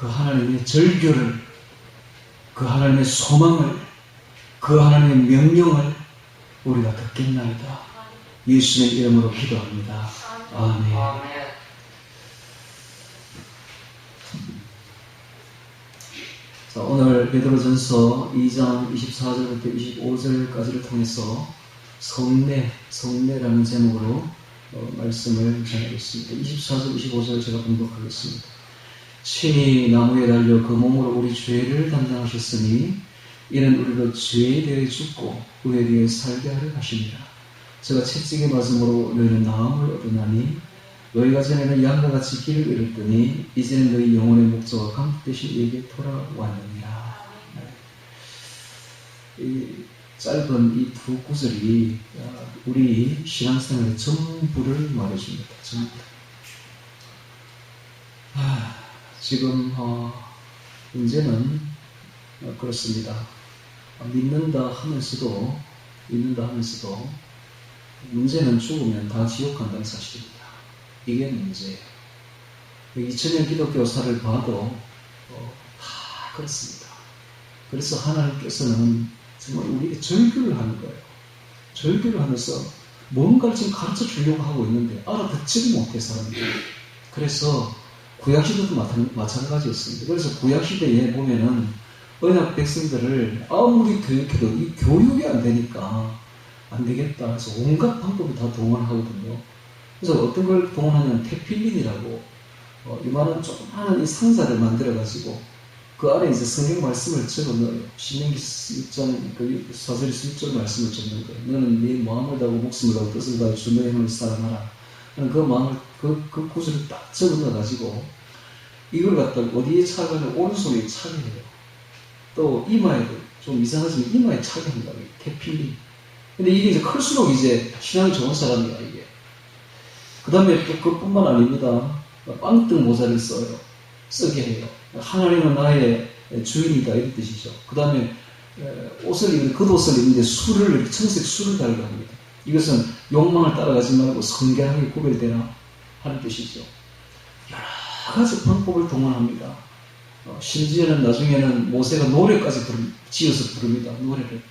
그 하나님의 절규를, 그 하나님의 소망을, 그 하나님의 명령을 우리가 듣겠나이다. 예수님의 이름으로 기도합니다. 아멘. 자, 오늘 베드로전서 2장 24절부터 25절까지를 통해서 성례라는 제목으로 말씀을 전하겠습니다. 24절, 25절 제가 봉독하겠습니다. 친히 나무에 달려 그 몸으로 우리 죄를 담당하셨으니 이는 우리로 죄에 대해 죽고 의에 대해 살게 하려 하십니다. 제가 채찍에 맞음으로 너희는 나음을 얻으나니 너희가 전에는 양과 같이 길을 잃었더니 이제는 너희 영혼의 목자와 감독 대신 이에게 돌아왔느니라. 이 짧은 이 두 구절이 우리 신앙생활의 전부를 말해줍니다. 전부. 지금 문제는 그렇습니다. 믿는다 하면서도 문제는 죽으면 다 지옥 간다는 사실입니다. 이게 문제예요. 2000년 기독교사를 봐도 다 그렇습니다. 그래서 하나님께서는 정말 우리에게 절규를 하는 거예요. 절규를 하면서 뭔가를 지금 가르쳐 주려고 하고 있는데 알아듣지를 못해 사람들이. 그래서 구약시대도 마찬가지였습니다. 그래서 구약시대에 보면은 언약 백성들을 아무리 교육해도 이 교육이 안 되니까 안 되겠다 해서 온갖 방법을 다 동원하거든요. 그래서 어떤 걸 동원하냐면 테필린이라고 이만한 조그마한 이 상자를 만들어가지고 그 안에 이제 성경 말씀을 적어 넣어요. 신명기 6장, 그 사절이 6절 말씀을 적는 거예요. 너는 네 마음을 다하고 목숨을 다하고 뜻을 다하고 주 너의 하나님을 사랑하라. 그 마음을, 그 구절을 딱 적어 넣어가지고 이걸 갖다가 어디에 차게 하면 오른손에 차게 해요. 또 이마에도 좀 이상하지만 이마에 차게 한다고 해요. 테필린. 근데 이게 이제 클수록 이제 신앙이 좋은 사람이야, 이게. 그 다음에 또 그뿐만 아닙니다. 빵등 모자를 써요. 쓰게 해요. 하나님은 나의 주인이다, 이런 뜻이죠. 그 다음에 옷을 입는데, 겉옷을 입는데 술을, 청색 술을 달고 합니다. 이것은 욕망을 따라가지 말고 성결하게 구별되라 하는 뜻이죠. 여러 가지 방법을 동원합니다. 심지어는 나중에는 모세가 노래까지 지어서 부릅니다. 노래를.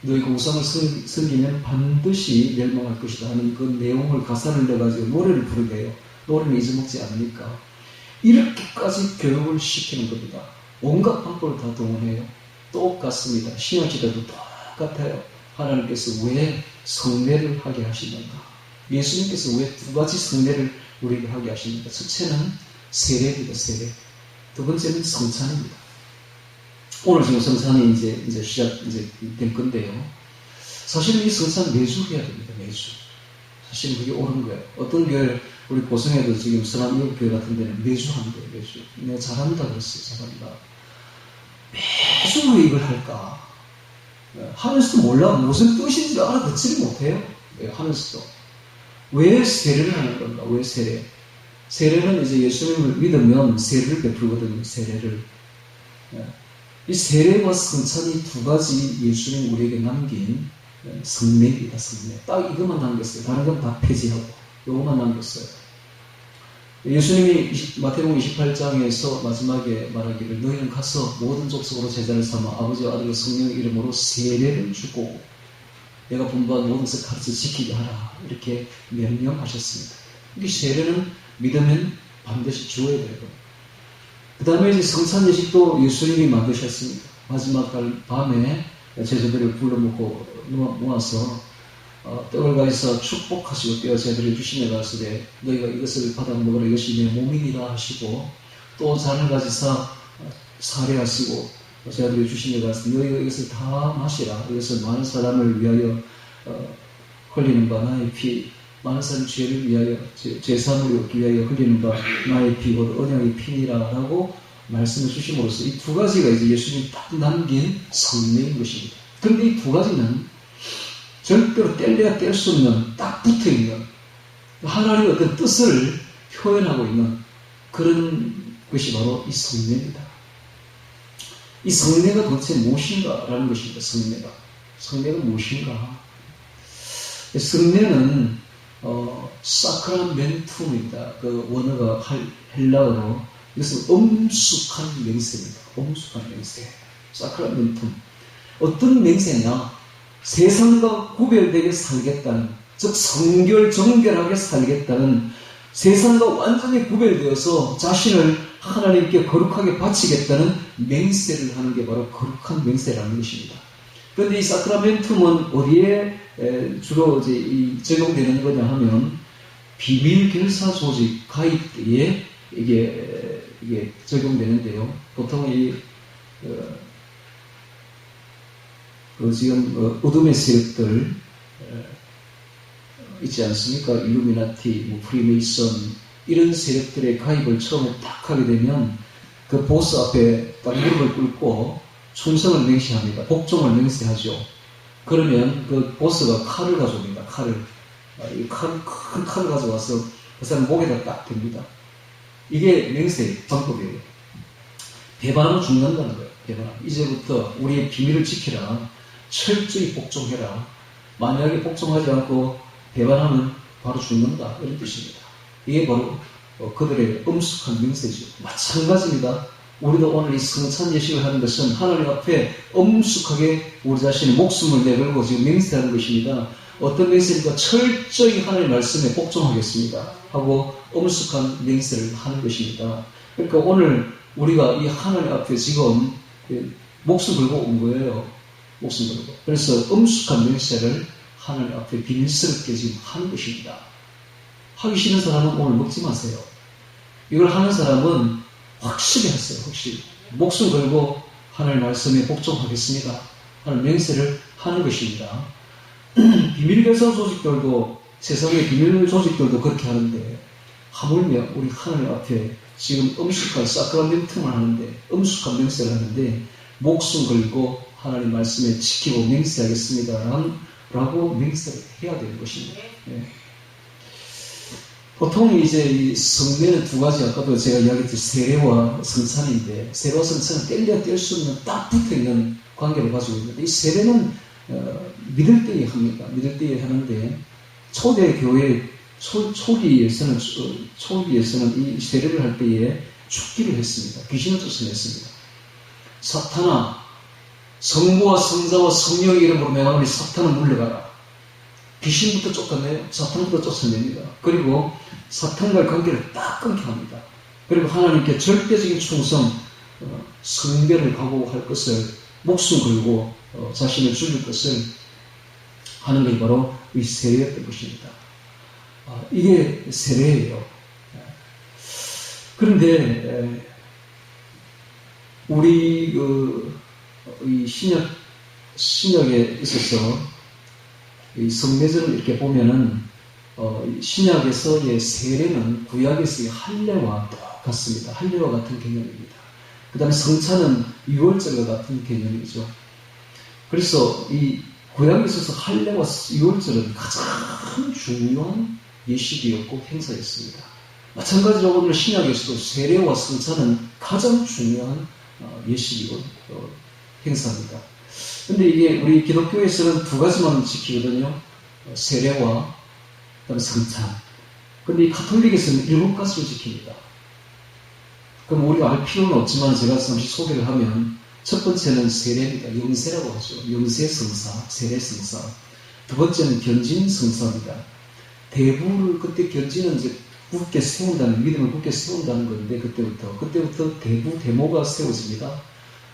너희가 우상을 섬기면 반드시 멸망할 것이다 하는 그 내용을 가사를 내가지고 노래를 부르게 해요. 노래는 잊어먹지 않으니까. 이렇게까지 교육을 시키는 겁니다. 온갖 방법을 다 동원해요. 똑같습니다. 신약시대도 똑같아요. 하나님께서 왜 성례를 하게 하시는가? 예수님께서 왜 두 가지 성례를 우리에게 하게 하십니까? 첫째는 세례입니다. 세례. 두 번째는 성찬입니다. 오늘 지금 성찬이 이제 될 건데요. 사실은 이 성찬 매주 해야 됩니다. 매주. 사실은 그게 옳은 거예요. 어떤 교회, 우리 고성에도 지금 서남이교회 같은 데는 매주 한대요. 매주. 내가 잘한다 그랬어요. 잘한다. 매주 왜 이걸 할까? 하면서도 몰라. 무슨 뜻인지 알아듣지를 못해요. 하면서도. 왜 세례를 하는 건가? 왜 세례? 세례는 이제 예수님을 믿으면 세례를 베풀거든요. 세례를. 이 세례와 성찬이 두 가지 예수님 우리에게 남긴 성례입니다. 성례. 딱 이것만 남겼어요. 다른 건 다 폐지하고 이것만 남겼어요. 예수님이 마태복음 28장에서 마지막에 말하기를 너희는 가서 모든 족속으로 제자를 삼아 아버지와 아들과 성령의 이름으로 세례를 주고 내가 분부한 모든 것을 가르쳐 지키게 하라. 이렇게 명령하셨습니다. 이 세례는 믿으면 반드시 주어야 되고 그 다음에 이제 성찬 예식도 예수님이 만드셨습니다. 마지막 밤에 제자들을 불러 모아서 떡을 가지사 축복하시고 떼어 제자들이 주시며 가시되 너희가 이것을 받아 먹으라 이것이 내 몸이니라 하시고 또 잔을 가지사 사례하시고 제자들이 주시며 가시되 너희가 이것을 다 마시라. 이것은 많은 사람을 위하여 흘리는 바 나의 피 많은 사람 죄를 위하여 죄사함을 얻기 위하여 흘리는 바 나의 피 곧 언약의 피니라 라고 말씀을 주심으로써 이 두 가지가 이제 예수님이 딱 남긴 성례인 것입니다. 그런데 이 두 가지는 절대로 뗄래야 뗄 수 없는 딱 붙어있는 하나님의 어떤 뜻을 표현하고 있는 그런 것이 바로 이 성례입니다. 이 성례가 도대체 무엇인가라는 것입니다. 성례가 무엇인가? 성례는 사크라멘툼입니다. 그 원어가 헬라어로 이것은 엄숙한 맹세입니다. 엄숙한 맹세. 사크라멘tum. 어떤 맹세냐? 세상과 구별되게 살겠다는, 즉 성결, 정결하게 살겠다는, 세상과 완전히 구별되어서 자신을 하나님께 거룩하게 바치겠다는 맹세를 하는 게 바로 거룩한 맹세라는 것입니다. 그런데 이 사크라멘tum은 어디에 주로 이제 적용되는 거냐 하면 비밀 결사 조직 가입 때에 이게 적용되는데요. 보통 지금 어둠의 세력들 있지 않습니까? 일루미나티, 프리메이슨 이런 세력들의 가입을 처음에 딱 하게 되면 그 보스 앞에 딱 무릎을 꿇고 충성을 맹세합니다. 복종을 맹세하죠. 그러면 그 보스가 칼을 가져옵니다. 큰 칼을 가져와서 그 사람 목에다 딱 댑니다. 이게 맹세 방법이에요. 배반하면 죽는다는 거예요. 배반하면. 이제부터 우리의 비밀을 지키라. 철저히 복종해라. 만약에 복종하지 않고 배반하면 바로 죽는다. 이런 뜻입니다. 이게 바로 그들의 엄숙한 맹세죠. 마찬가지입니다. 우리도 오늘 이 성찬 예식을 하는 것은 하나님 앞에 엄숙하게 우리 자신의 목숨을 내걸고 지금 맹세하는 것입니다. 어떤 맹세입니까? 철저히 하나님의 말씀에 복종하겠습니다 하고 엄숙한 맹세를 하는 것입니다. 그러니까 오늘 우리가 이 하나님 앞에 지금 목숨 걸고 온 거예요. 목숨 걸고. 그래서 엄숙한 맹세를 하나님 앞에 비밀스럽게 지금 하는 것입니다. 하기 싫은 사람은 오늘 먹지 마세요. 이걸 하는 사람은 확실히 하세요. 확실히. 목숨 걸고 하나님 말씀에 복종하겠습니다 하는 맹세를 하는 것입니다. 비밀결사 조직들도, 세상의 비밀 조직들도 그렇게 하는데, 하물며 우리 하나님 앞에 지금 엄숙한 사크라멘tum을 하는데, 엄숙한 맹세를 하는데, 목숨 걸고 하나님 말씀에 지키고 맹세하겠습니다 라고 맹세를 해야 되는 것입니다. 네. 보통 이제 이 성례는 두 가지, 아까도 제가 이야기했듯이 세례와 성찬인데, 세례와 성찬은 뗄래야 뗄 수 없는 딱 붙어 있는 관계를 가지고 있는데, 이 세례는 믿을 때에 합니다. 믿을 때에 하는데, 초대 교회 초기에서는 이 세례를 할 때에 죽기를 했습니다. 귀신을 쫓아냈습니다. 사탄아, 성부와 성자와 성령의 이름으로 명하노니 사탄을 물러가라. 귀신부터 쫓아내요. 사탄부터 쫓아냅니다. 그리고 사탄과의 관계를 딱 끊게 합니다. 그리고 하나님께 절대적인 충성, 성결을 각오할 것을, 목숨 걸고 자신을 죽일 것을 하는 것이 바로 이 세례였던 것입니다. 이게 세례예요. 그런데 우리 이 신약에 있어서 이 성례절을 이렇게 보면은 신약에서의 세례는 구약에서의 할례와 똑같습니다. 할례와 같은 개념입니다. 그 다음에 성찬은 유월절과 같은 개념이죠. 그래서 이 구약에 있어서 할례와 유월절은 가장 중요한 예식이었고 행사였습니다. 마찬가지로 오늘 신약에서도 세례와 성찬은 가장 중요한 예식이고 행사입니다. 근데 이게 우리 기독교에서는 두 가지만 지키거든요. 세례와 그다음에 성찬. 근데 이 가톨릭에서는 7가지를 지킵니다. 그럼 우리가 알 필요는 없지만 제가 잠시 소개를 하면, 첫 번째는 세례입니다. 영세라고 하죠. 영세성사, 세례성사. 두 번째는 견진성사입니다. 대부를 그때 견진은 이제 굳게 세운다는, 믿음을 굳게 세운다는 건데, 그때부터 대부, 대모가 세워집니다.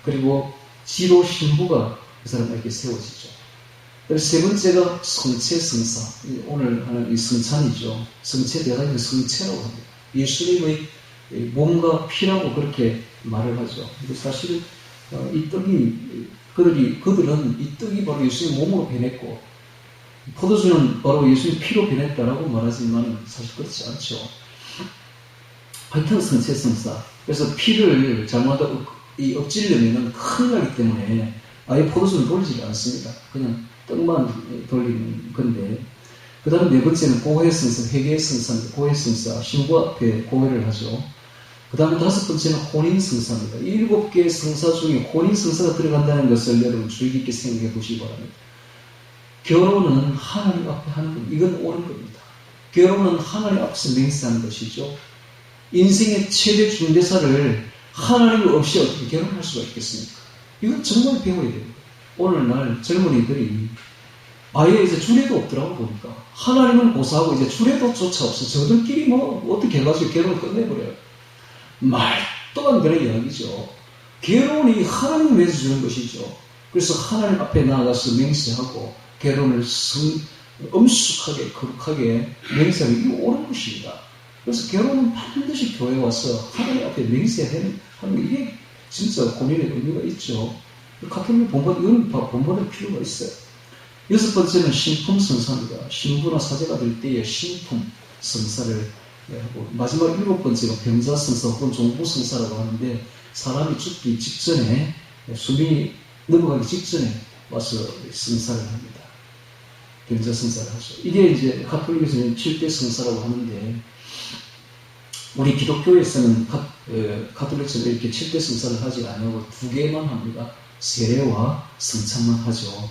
그리고 지도, 신부가 그 사람에게 세워지죠. 그래서 세 번째가 성체성사. 오늘 하는 이 성찬이죠. 성체 대가는 성체라고 합니다. 예수님의 몸과 피라고 그렇게 말을 하죠. 근데 사실 이 떡이, 그들은 이 떡이 바로 예수님 몸으로 변했고, 포도주는 바로 예수님 피로 변했다라고 말하지만 사실 그렇지 않죠. 하여튼 성체성사. 그래서 피를 잘못하고 엎질려면 큰일 나기 때문에 아예 포도주는 돌리지 않습니다. 그냥 떡만 돌리는 건데, 그 다음에 네 번째는 고해성사, 회개성사입니다. 고해성사, 신부 앞에 고해를 하죠. 그 다음에 다섯 번째는 혼인성사입니다. 7개의 성사 중에 혼인성사가 들어간다는 것을 여러분 주의 깊게 생각해 보시기 바랍니다. 결혼은 하나님 앞에 하는 겁니다. 이건 옳은 겁니다. 결혼은 하나님 앞에서 맹세하는 것이죠. 인생의 최대 중대사를 하나님 없이 어떻게 결혼할 수가 있겠습니까? 이건 정말 배워야 됩니다. 오늘날 젊은이들이 아예 이제 주례도 없더라고 보니까. 하나님은 고사하고 이제 주례도조차 없어. 저들끼리 뭐 어떻게 해가지고 결혼을 끝내버려요. 말도 안 되는 이야기죠. 결혼이 하나님 위해서 주는 것이죠. 그래서 하나님 앞에 나아가서 맹세하고 결혼을 엄숙하게 거룩하게 맹세하기 이거 옳은 것입니다. 그래서 결혼은 반드시 교회에 와서 하나님 앞에 맹세하는 게 이게 진짜 본인의 의미가 있죠. 가톨릭 이런 본받을 필요가 있어요. 여섯 번째는 신품 성사입니다. 신부나 사제가 될 때의 신품 성사를 하고, 마지막 일곱 번째가 병자 성사 혹은 종부 성사라고 하는데, 사람이 죽기 직전에, 숨이 넘어가기 직전에 와서 성사를 합니다. 병자 성사를 하죠. 이게 이제 가톨릭에서는 7대 성사라고 하는데, 우리 기독교에서는 가톨릭처럼 이렇게 7대 성사를 하지 않고 2개만 합니다. 세례와 성찬만 하죠.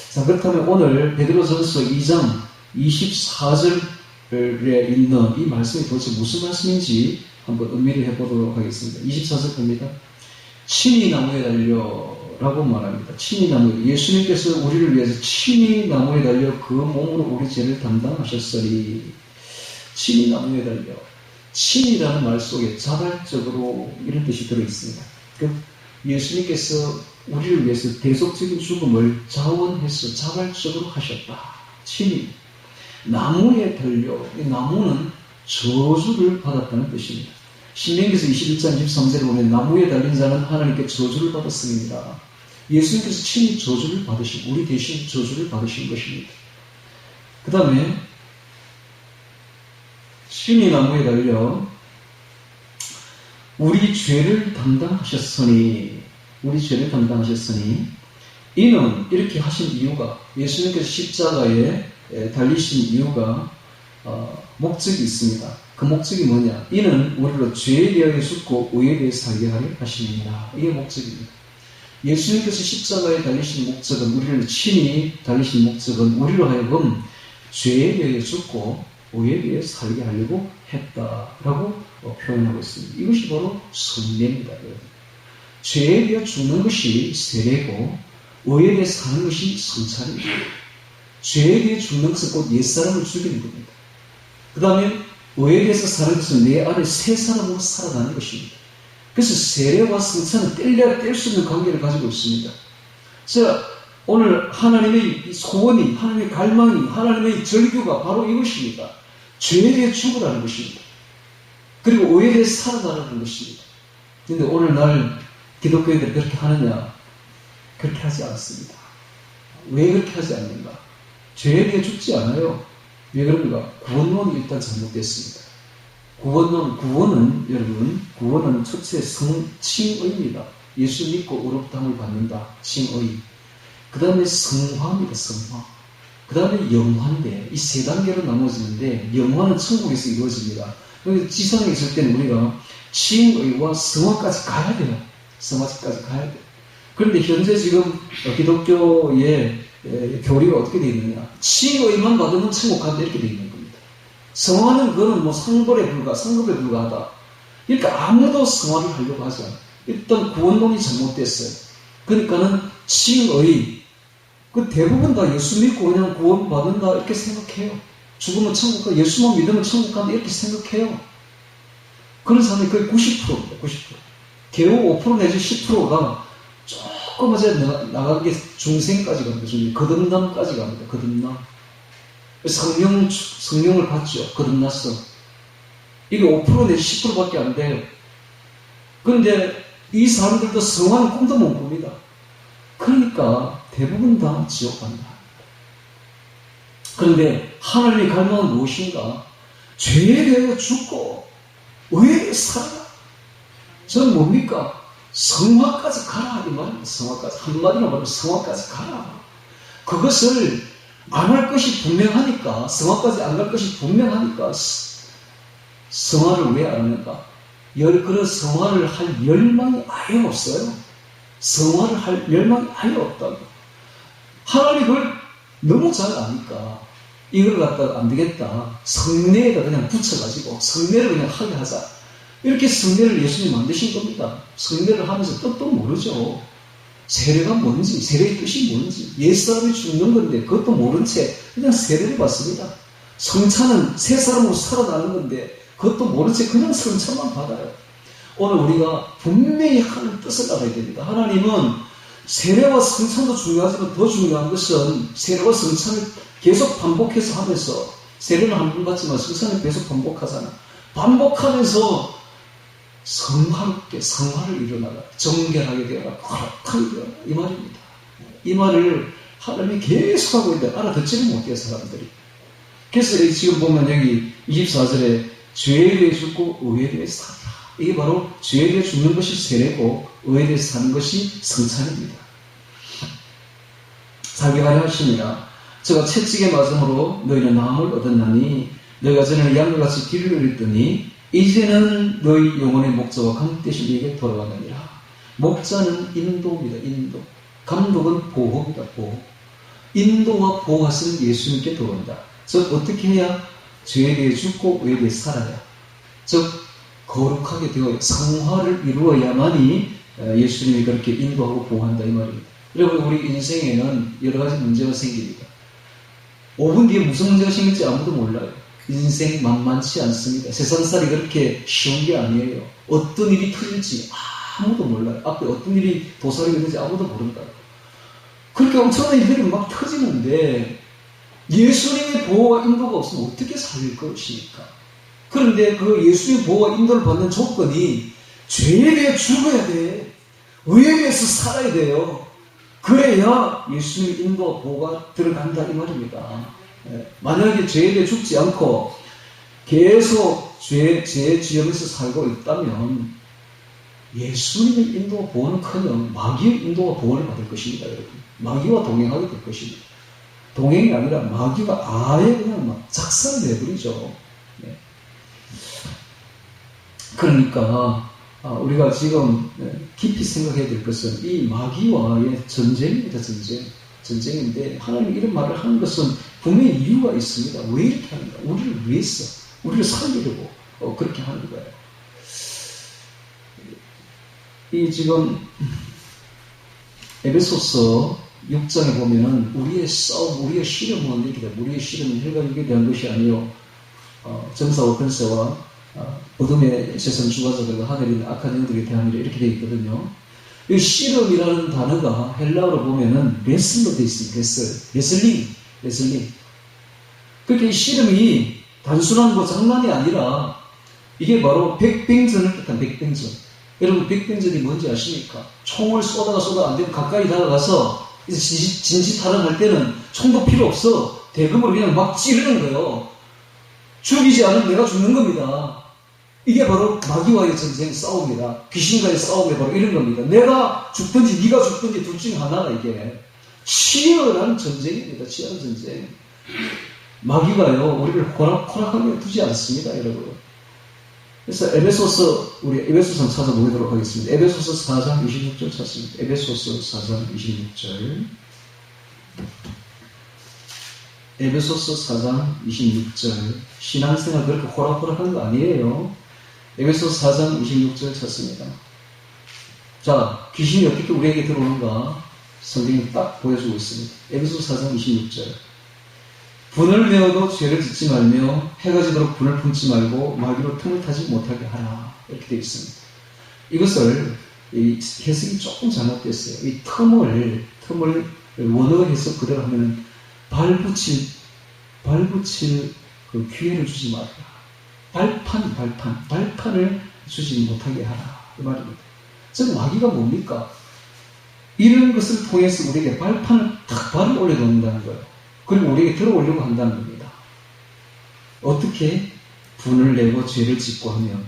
자, 그렇다면 오늘 베드로전서 2장 24절에 있는 이 말씀이 도대체 무슨 말씀인지 한번 음미를 해보도록 하겠습니다. 24절 봅니다. 친히 나무에 달려라고 말합니다. 친히 나무에, 예수님께서 우리를 위해서 친히 나무에 달려 그 몸으로 우리 죄를 담당하셨으니, 친히 나무에 달려. 친이라는 말 속에 자발적으로 이런 뜻이 들어있습니다. 예수님께서 우리를 위해서 대속적인 죽음을 자원해서 자발적으로 하셨다. 친히. 나무에 달려. 이 나무는 저주를 받았다는 뜻입니다. 신명기서 21장 23절에 보면 나무에 달린 자는 하나님께 저주를 받았습니다. 예수님께서 친히 저주를 받으신, 우리 대신 저주를 받으신 것입니다. 그 다음에 친히 나무에 달려 우리 죄를 담당하셨으니, 이는 이렇게 하신 이유가, 예수님께서 십자가에 달리신 이유가 목적이 있습니다. 그 목적이 뭐냐? 이는 우리로 죄에 대하여 죽고 의에 대해 살게 하려 하심이니라. 이게 목적입니다. 예수님께서 십자가에 달리신 목적은, 우리를 친히 달리신 목적은 우리로 하여금 죄에 대하여 죽고 의에 대해 살게 하려고 했다라고 표현하고 있습니다. 이것이 바로 성례입니다. 죄에 대해 죽는 것이 세례고 의에 대해 사는 것이 성찬입니다. 죄에 대해 죽는 것은 곧 옛사람을 죽이는 겁니다. 그 다음에 의에 대해서 사는 것은 내 안에 새 사람으로 살아가는 것입니다. 그래서 세례와 성찬은 뗄래야 뗄 수 있는 관계를 가지고 있습니다. 자, 오늘 하나님의 소원이, 하나님의 갈망이, 하나님의 절규가 바로 이것입니다. 죄에 대해 죽으라는 것입니다. 그리고 의에 대해 살아가라는 것입니다. 그런데 오늘날 기독교인들이 그렇게 하느냐? 그렇게 하지 않습니다. 왜 그렇게 하지 않는가? 죄에 대해 죽지 않아요. 왜 그런가? 구원론이 일단 잘못됐습니다. 구원은 여러분, 구원은 첫째 칭의입니다. 예수 믿고 의롭다함을 받는다. 칭의. 그 다음에 성화입니다. 성화. 그 다음에 영화인데, 이 세 단계로 나눠지는데, 영화는 천국에서 이루어집니다. 그래서 지상에 있을 때는 우리가 칭의와 성화까지 가야 돼요. 성화까지 가야 돼요. 그런데 현재 지금 기독교의 교리가 어떻게 되어 있느냐? 칭의만 받으면 천국 간다 이렇게 되어 있는 겁니다. 성화는 그거는 뭐 상급에 불과하다. 그러니까 아무도 성화를 하려고 하지 않아요. 일단 구원론이 잘못됐어요. 그러니까는 칭의, 그 대부분 다 예수 믿고 그냥 구원 받는다 이렇게 생각해요. 죽으면 천국 가, 예수만 믿으면 천국 간다 이렇게 생각해요. 그런 사람이 거의 90%입니다. 90%. 겨우 5% 내지 10%가 조금 이제 나간 게 중생까지 갑니다. 거듭남까지 갑니다. 거듭남. 성령을 받죠. 거듭났어. 이게 5% 내지 10%밖에 안 돼요. 그런데 이 사람들도 성화는 꿈도 못 꿉니다. 그러니까 대부분 다 지옥 간다. 그런데 하나님의 갈망은 무엇인가? 죄에 대해 죽고 의에 대해 살아라. 저는 뭡니까? 성화까지 가라 이 말입니다. 성화까지. 한마디로 말하면 성화까지 가라. 그것을 안 할 것이 분명하니까, 성화까지 안 갈 것이 분명하니까 성화를 왜 안 하는가? 그런 성화를 할 열망이 아예 없어요. 성화를 할 열망이 아예 없다고. 하나님 그걸 너무 잘 아니까 이걸 갖다가 안 되겠다. 성례에다 그냥 붙여가지고 성례를 그냥 하게 하자. 이렇게 성례를 예수님이 만드신 겁니다. 성례를 하면서 뜻도 모르죠. 세례가 뭔지, 세례의 뜻이 뭔지, 옛사람이 죽는 건데 그것도 모른 채 그냥 세례를 받습니다. 성찬은 새 사람으로 살아나는 건데 그것도 모른 채 그냥 성찬만 받아요. 오늘 우리가 분명히 하나님 뜻을 알아야 됩니다. 하나님은 세례와 성찬도 중요하지만 더 중요한 것은 세례와 성찬을 계속 반복해서 하면서, 세례는 한 번 받지만 성찬은 계속 반복하잖아. 반복하면서 성화롭게 성화를 일어나라, 정결하게 되어라, 거룩하게 되어라, 이 말입니다. 이 말을 하나님이 계속하고 있는데 알아듣지는 못해요, 사람들이. 그래서 지금 보면 여기 24절에 죄에 대해 죽고 의에 대해 살라. 이게 바로 죄에 대해 죽는 것이 세례고 의에 대해 사는 것이 성찬입니다. 살기하려 하시니라. 저가 채찍에 맞음으로 너희는 나음을 얻었나니 너희가 전에는 양과같이 길을 잃었더니 이제는 너희 영혼의 목자와 감독되신 이에게 돌아가느니라. 목자는 인도입니다. 인도. 감독은 보호입니다. 보호. 인도와 보호하시는 예수님께 돌아온다. 즉 어떻게 해야 죄에 대해 죽고 의에 대해 살아야, 즉 거룩하게 되어 성화를 이루어야만이 예수님이 그렇게 인도하고 보호한다 이 말입니다. 여러분, 우리 인생에는 여러 가지 문제가 생깁니다. 5분 뒤에 무슨 문제가 생길지 아무도 몰라요. 인생 만만치 않습니다. 세상살이 그렇게 쉬운 게 아니에요. 어떤 일이 터질지 아무도 몰라요. 앞에 어떤 일이 도사리게 되는지 아무도 모른다. 그렇게 엄청난 일들이 막 터지는데 예수님의 보호와 인도가 없으면 어떻게 살릴 것입니까? 그런데 그 예수님의 보호와 인도를 받는 조건이 죄에 대해 죽어야 돼. 의에 대해서 살아야 돼요. 그래야 예수님의 인도와 보호가 들어간다 이 말입니다. 만약에 죄에 대해 죽지 않고 계속 죄의 지형에서 살고 있다면 예수님의 인도와 보호는커녕 마귀의 인도와 보호를 받을 것입니다. 여러분, 마귀와 동행하게 될 것입니다. 동행이 아니라 마귀가 아예 그냥 막 작살을 내버리죠. 네. 그러니까 우리가 지금 깊이 생각해야 될 것은 이 마귀와의 전쟁입니다. 전쟁인데 하나님이 이런 말을 하는 것은 분명히 이유가 있습니다. 왜 이렇게 하는가? 우리를 위해서, 우리를 살리려고 그렇게 하는 거예요. 이 지금 에베소서 6장에 보면은 우리의 싸움, 우리의 씨름은 이렇게 돼. 우리의 씨름은 혈과 육에 대한 것이 아니요 정사와 권세와 어둠의 세상 주관자들과 하늘에 있는 악한 영들에 대한 일이 이렇게 되어 있거든요. 이 씨름이라는 단어가 헬라어로 보면은 레슬로 되어 있습니다. 레슬링. 그렇게 이 씨름이 단순한 장난이 아니라 이게 바로 백병전을 뜻한 백병전. 여러분, 백병전이 뭔지 아십니까? 총을 쏘다가 안 되면 가까이 다가가서 진시타령할 때는 총도 필요 없어. 대금으로 그냥 막 찌르는 거예요. 죽이지 않으면 내가 죽는 겁니다. 이게 바로 마귀와의 전쟁 싸움이다. 귀신과의 싸움이 바로 이런 겁니다. 내가 죽든지 네가 죽든지 둘 중 하나가 이게 치열한 전쟁입니다. 치열한 전쟁. 마귀가요 우리를 호락호락하게 두지 않습니다, 여러분. 그래서 우리 에베소서 찾아보도록 하겠습니다. 에베소서 4장 26절 찾습니다. 에베소서 4장 26절. 에베소서 4장 26절. 신앙생활 그렇게 호락호락한 거 아니에요. 에베소서 4장 26절 찾습니다. 자, 귀신이 어떻게 우리에게 들어오는가 성경이 딱 보여주고 있습니다. 에베소서 4장 26절. 분을 내어도 죄를 짓지 말며 해가 지도록 분을 품지 말고 마귀로 틈을 타지 못하게 하라. 이렇게 되어 있습니다. 이것을 해석이 조금 잘못됐어요. 이 틈을 원어 해석 그대로 하면 발붙일 그 기회를 주지 말라. 발판을 주지 못하게 하라. 이 말입니다. 즉 마귀가 뭡니까? 이런 것을 통해서 우리에게 발판을 딱 발을 올려놓는다는 거예요. 그리고 우리에게 들어오려고 한다는 겁니다. 어떻게? 분을 내고 죄를 짓고 하면,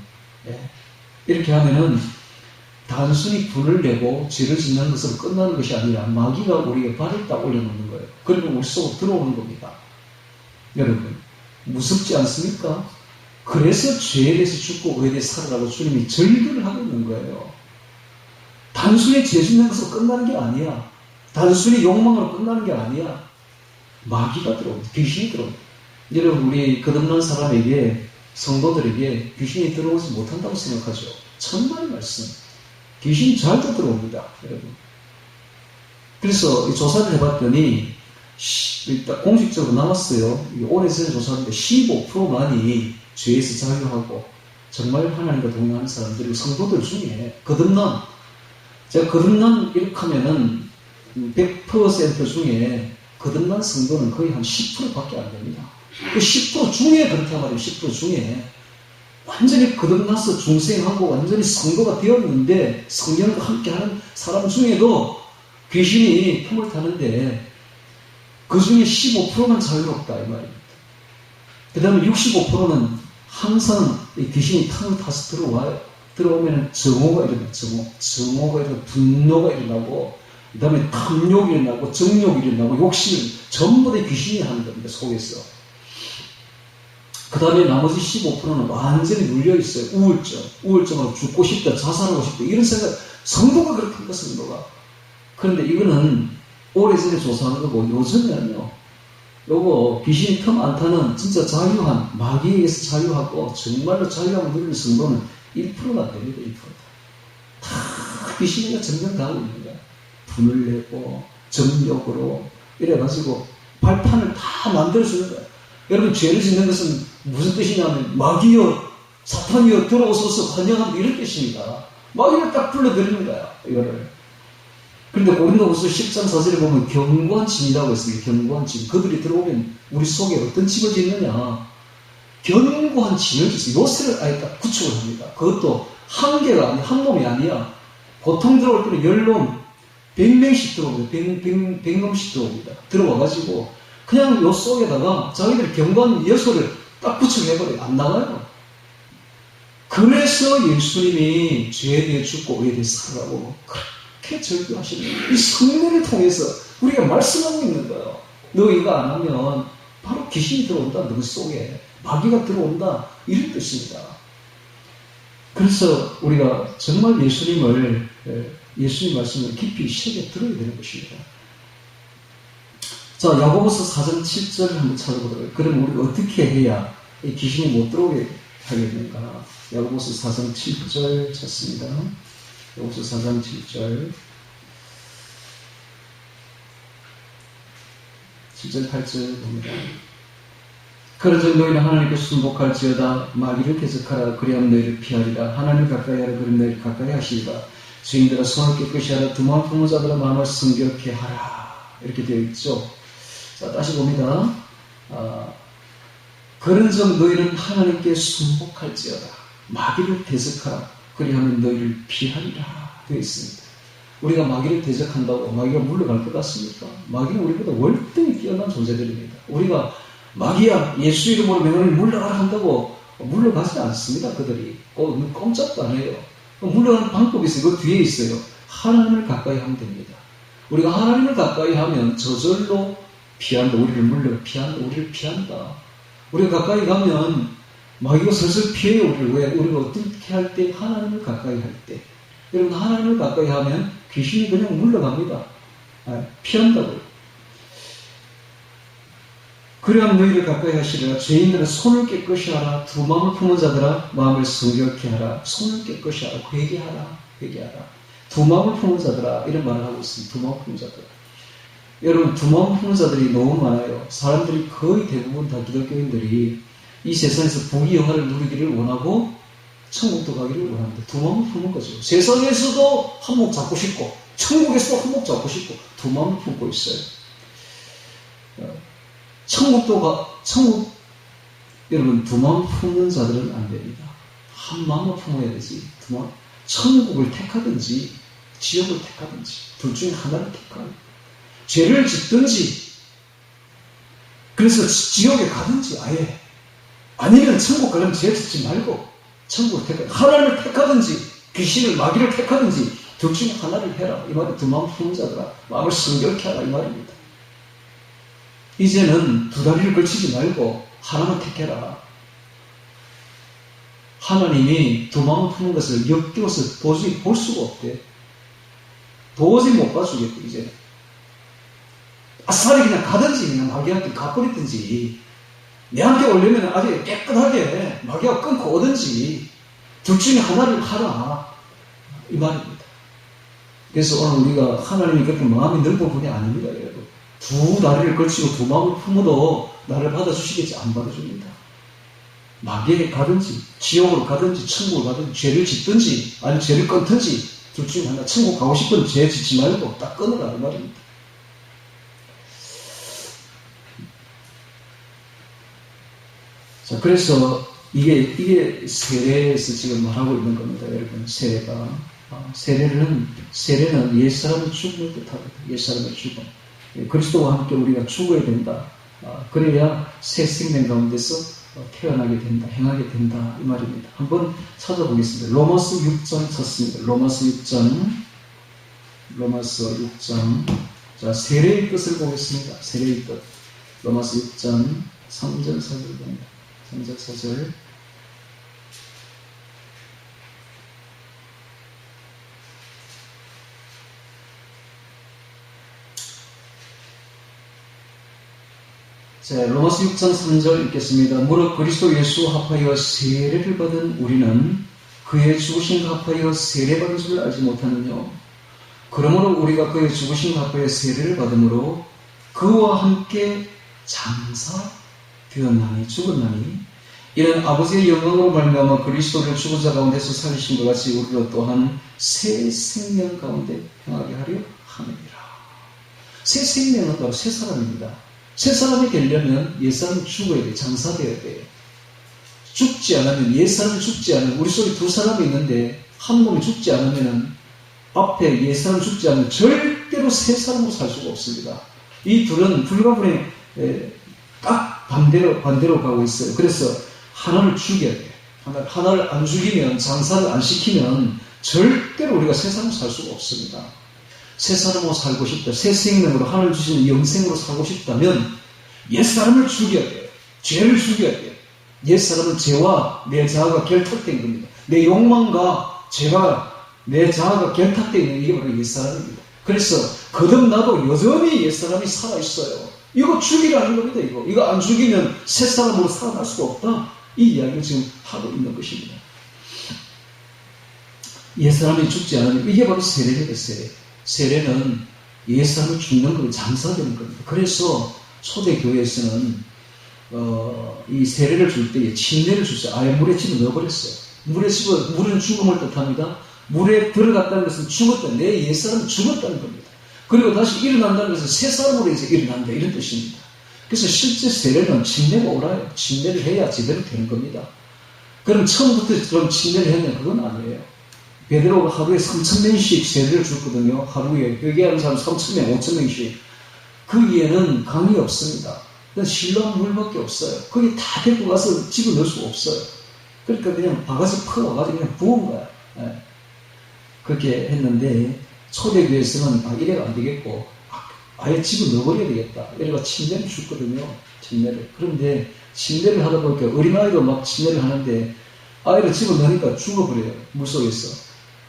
이렇게 하면은 단순히 분을 내고 죄를 짓는 것으로 끝나는 것이 아니라 마귀가 우리에게 발을 딱 올려놓는 거예요. 그리고 우리 속으로 들어오는 겁니다. 여러분, 무섭지 않습니까? 그래서 죄에 대해서 죽고 의에 대해서 살아라고 주님이 절규를 하고 있는 거예요. 단순히 죄 짓는 것으로 끝나는 게 아니야. 단순히 욕망으로 끝나는 게 아니야. 마귀가 들어옵니다. 귀신이 들어옵니다. 여러분, 우리 거듭난 사람에게 성도들에게 귀신이 들어오지 못한다고 생각하죠. 천만의 말씀. 귀신이 잘도 들어옵니다, 여러분. 그래서 조사를 해봤더니 일단 공식적으로 나왔어요. 오래전에 조사했는데 15%만이 죄에서 자유하고 정말 하나님과 동행하는 사람들이 성도들 중에 거듭남, 제가 거듭남 이렇게 하면은 100% 중에 거듭난 성도는 거의 한 10%밖에 안 됩니다. 그 10% 중에 그렇단 말이에요. 10% 중에 완전히 거듭나서 중생하고 완전히 성도가 되었는데 성령과 함께하는 사람 중에도 귀신이 품을 타는데 그 중에 15%만 자유롭다 이 말입니다. 그 다음에 65%는 항상 귀신이 탕을 타서 들어와요. 들어오면 정오가 일어나요. 정오가 일어나고 분노가 일어나고 그 다음에 탐욕이 일어나고 정욕이 일어나고 욕심 전부 다 귀신이 하는 겁니다. 속에서. 그 다음에 나머지 15%는 완전히 눌려있어요. 우울증하고 죽고 싶다, 자살하고 싶다 이런 생각. 성도가 그렇게 합니다. 성도가. 그런데 이거는 오래전에 조사한 거고 요즘에는요. 요거 귀신이 틈 안 타는 진짜 자유한 마귀에게서 자유하고 정말로 자유함을 누리는 성도는 1%가 됩니다. 1%. 다 귀신이가 점령당하고 있는 거야. 분을 내고 정욕으로 이래가지고 발판을 다 만들어주는 거야. 여러분 죄를 짓는 것은 무슨 뜻이냐면 마귀여 사탄이여 들어오소서 환영합니다 이런 뜻입니다. 마귀를 딱 불러들이는 거야. 이거를. 그런데 고린도후서 10장 4절에 보면 견고한 짐이라고 했습니다. 견고한 짐. 그들이 들어오면 우리 속에 어떤 짐을 짓느냐. 견고한 짐을 짓어요. 요새를 아예 딱 구축을 합니다. 그것도 한 개가 아니야. 한 놈이 아니야. 보통 들어올 때는 10놈, 100명씩 들어옵니다. 100놈씩 들어옵니다. 들어와가지고 그냥 요 속에다가 자기들 견고한 요소를 딱 구축해버려요. 안 나가요. 그래서 예수님이 죄에 대해 죽고 의에 대해 살아가고 그렇게 절규하시는 이 성례를 통해서 우리가 말씀하고 있는 거예요. 너 이거 안 하면 바로 귀신이 들어온다. 너 속에 마귀가 들어온다. 이런 뜻입니다. 그래서 우리가 정말 예수님 말씀을 깊이 새겨 들어야 되는 것입니다. 자, 야고보서 4장 7절을 한번 찾아보도록 해요. 그럼 우리가 어떻게 해야 이 귀신이 못 들어오게 하겠는가? 야고보서 4장 7절 찾습니다. 야고보서 4장 7절 7절 8절 봅니다. 그러자 너희는 하나님께 순복할지어다 마귀를 대적하라 그리하면 너희를 피하리라 하나님을 가까이 하라 그리하면 너희를 가까이 하시리라 죄인들아 손을 깨끗이 하라 두 마음 품은 자들아 마음을 성결케 하라 이렇게 되어 있죠. 자, 다시 봅니다. 그런즉 너희는 하나님께 순복할지어다 마귀를 대적하라 그리하면 너희를 피하리라 되어 있습니다. 우리가 마귀를 대적한다고 마귀가 물러갈 것 같습니까? 마귀는 우리보다 월등히 뛰어난 존재들입니다. 우리가 마귀야 예수 이름으로 명령을 물러가라 한다고 물러가지 않습니다. 그들이 꼼짝도 안 해요. 물러가는 방법이 있어요. 그 뒤에 있어요. 하나님을 가까이 하면 됩니다. 우리가 하나님을 가까이 하면 저절로 피한다. 우리를 피한다. 우리가 가까이 가면 마귀가 슬슬 피해요. 우리를. 왜? 우리가 어떻게 할 때? 하나님을 가까이 할 때. 여러분 하나님을 가까이 하면 귀신이 그냥 물러갑니다. 피한다고요. 그래야 너희를 가까이 하시리라. 죄인들은 손을 깨끗이 하라. 두 마음을 품은 자들아 마음을 성결케 하라. 손을 깨끗이 하라. 회개하라. 두 마음을 품은 자들아 이런 말을 하고 있습니다. 두 마음을 품은 자들아. 여러분 두 마음을 품은 자들이 너무 많아요. 사람들이 거의 대부분 다 기독교인들이 이 세상에서 부귀영화를 누리기를 원하고 천국도 가기를 원합니다. 두 마음을 품은 거죠. 세상에서도 한몫 잡고 싶고 천국에서도 한몫 잡고 싶고 두 마음을 품고 있어요. 천국, 여러분, 두 마음 품는 자들은 안 됩니다. 한 마음을 품어야 되지. 천국을 택하든지, 지옥을 택하든지, 둘 중에 하나를 택하는. 죄를 짓든지, 그래서 지옥에 가든지, 아예. 아니면 천국 가려면 죄 짓지 말고, 천국을 택하든지, 하나를 택하든지, 귀신을, 마귀를 택하든지, 둘 중에 하나를 해라. 이 말이 두 마음 품는 자들아. 마음을 성결케 하라. 이 말입니다. 이제는 두 다리를 걸치지 말고 하나만 택해라. 하나님이 두 마음을 푸는 것을 역겨워서 도저히 볼 수가 없대. 도저히 못 봐주겠대, 이제. 아싸리 그냥 가든지, 그냥 마귀한테 가버리든지. 내한테 오려면 아주 깨끗하게 마귀와 끊고 오든지 둘 중에 하나를 하라. 이 말입니다. 그래서 오늘 우리가 하나님이 그렇게 마음이 넓은 분이 아닙니다, 여러분. 두 다리를 걸치고 두 마음을 품어도 나를 받아주시겠지? 안 받아줍니다. 마귀에 가든지 지옥으로 가든지 천국을 가든지 죄를 짓든지 아니면 죄를 끊든지 둘 중에 하나. 천국 가고 싶은 죄 짓지 말고 딱 끊으라 이 말입니다. 자, 그래서 이게 세례에서 지금 말하고 있는 겁니다, 여러분. 세례는 옛사람의 죽음을 뜻합니다. 옛사람의 죽음. 그리스도와 함께 우리가 죽어야 된다. 그래야 새 생명 가운데서 태어나게 된다, 행하게 된다, 이 말입니다. 한번 찾아보겠습니다. 로마서 6장 찾습니다. 로마서 6장. 자, 세례의 뜻을 보겠습니다. 세례의 뜻. 로마서 6장 3절 4절 봅니다. 3절 4절. 자, 로마서 6장 3절 읽겠습니다. 무릇 그리스도 예수 합하여 세례를 받은 우리는 그의 죽으심과 합하여 세례받은 줄을 알지 못하느뇨. 그러므로 우리가 그의 죽으심과 합하여 세례를 받음으로 그와 함께 장사되었나니 죽었나니 이는 아버지의 영광으로 말미암아 그리스도를 죽은 자 가운데서 살리신 것 같이 우리로 또한 새 생명 가운데 행하게 하려 함이니라. 새 생명은 바로 새 사람입니다. 새 사람이 되려면 옛사람이 죽어야 돼요. 장사되어야 돼요. 죽지 않으면, 옛사람이 죽지 않으면, 우리 속에 두 사람이 있는데 한 몸이 죽지 않으면 앞에 옛사람이 죽지 않으면 절대로 새 사람으로 살 수가 없습니다. 이 둘은 불가분에 딱 반대로 가고 있어요. 그래서 하나를 죽여야 돼요. 하나를 안 죽이면, 장사를 안 시키면 절대로 우리가 새 사람으로 살 수가 없습니다. 새 사람으로 살고 싶다. 새 생명으로 하나님 주시는 영생으로 살고 싶다면 옛사람을 죽여야 돼요. 죄를 죽여야 돼요. 옛사람은 죄와 내 자아가 결탁된 겁니다. 내 욕망과 죄가 내 자아가 결탁되어 있는 이게 바로 옛사람입니다. 그래서 거듭나도 여전히 옛사람이 살아있어요. 이거 죽이라는 겁니다. 이거 안 죽이면 새 사람으로 살아날 수가 없다. 이 이야기를 지금 하고 있는 것입니다. 옛사람이 죽지 않으면 이게 바로 세례입니다. 세례는 옛사람이 죽는 거고 장사되는 겁니다. 그래서 초대교회에서는 이 세례를 줄 때에 침례를 줬어요. 아예 물에 집어 넣어버렸어요. 물은 죽음을 뜻합니다. 물에 들어갔다는 것은 죽었다. 내 옛사람은 죽었다는 겁니다. 그리고 다시 일어난다는 것은 새 사람으로 이제 일어난다. 이런 뜻입니다. 그래서 실제 세례는 침례가 오라요. 침례를 해야 제대로 되는 겁니다. 그럼 처음부터 그럼 침례를 했냐? 그건 아니에요. 베드로가 하루에 3,000명씩 세례를 줬거든요. 하루에 회개하는 사람 3,000명, 5,000명씩. 그 위에는 강이 없습니다. 신랑 물밖에 없어요. 거기 다 데리고 가서 집어넣을 수가 없어요. 그러니까 그냥 바가지 퍼와가지고 그냥 부은 거야. 네. 그렇게 했는데 초대교회에서는 이래가 안 되겠고 아예 집어넣어버려야 되겠다. 이래가 침례를 줬거든요. 침례를. 그런데 침례를 하다 보니까 어린아이도 막 침례를 하는데 아이를 집어넣으니까 죽어버려요. 물속에서.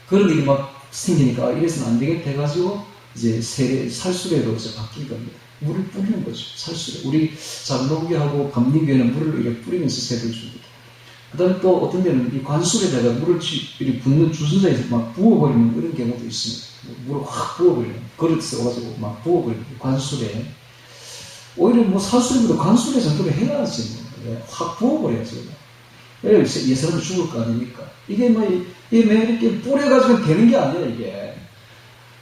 그런 일이 막 생기니까 이래서는 안 되겠다 해가지고 이제 살수레로 이제 바뀐 겁니다. 물을 뿌리는 거죠. 살수레. 우리 장로교하고 감리교회는 물을 이렇게 뿌리면서 세례를 줍니다. 그 다음에 또 어떤 데는 이 관술에다가 물을 이렇게 붓는 주선자에서 막 부어버리는 그런 경우도 있습니다. 물을 확 부어버리는. 그릇 써가지고 막 부어버리는 관술에. 오히려 살수레보다 관술에 정도로 해야지. 확 부어버려야죠. 예사람이 죽을 거 아닙니까? 이게 이렇게 뿌려가지고 되는 게 아니야, 이게.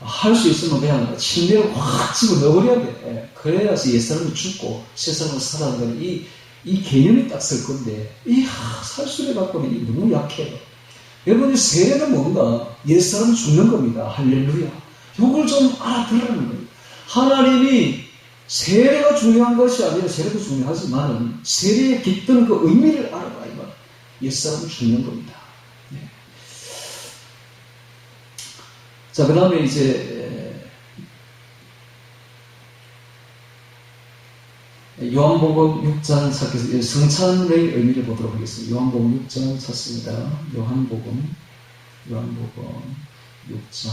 할 수 있으면 그냥 침대를 확 집어 넣어버려야 돼. 그래야지 옛사람이 죽고 새사람이 살아나는 이 개념이 딱 쓸 건데, 살수레 갖고는 너무 약해요. 여러분, 세례는 뭔가? 옛사람이 죽는 겁니다. 할렐루야. 이걸 좀 알아들으라는 겁니다. 하나님이 세례가 중요한 것이 아니라 세례도 중요하지만 세례에 깃든 그 의미를 알아봐야 옛사람은 죽는 겁니다. 네. 자, 그 다음에 이제 요한복음 6장 찾기에서 성찬의 의미를 보도록 하겠습니다. 요한복음 6장 찾습니다. 요한복음 6장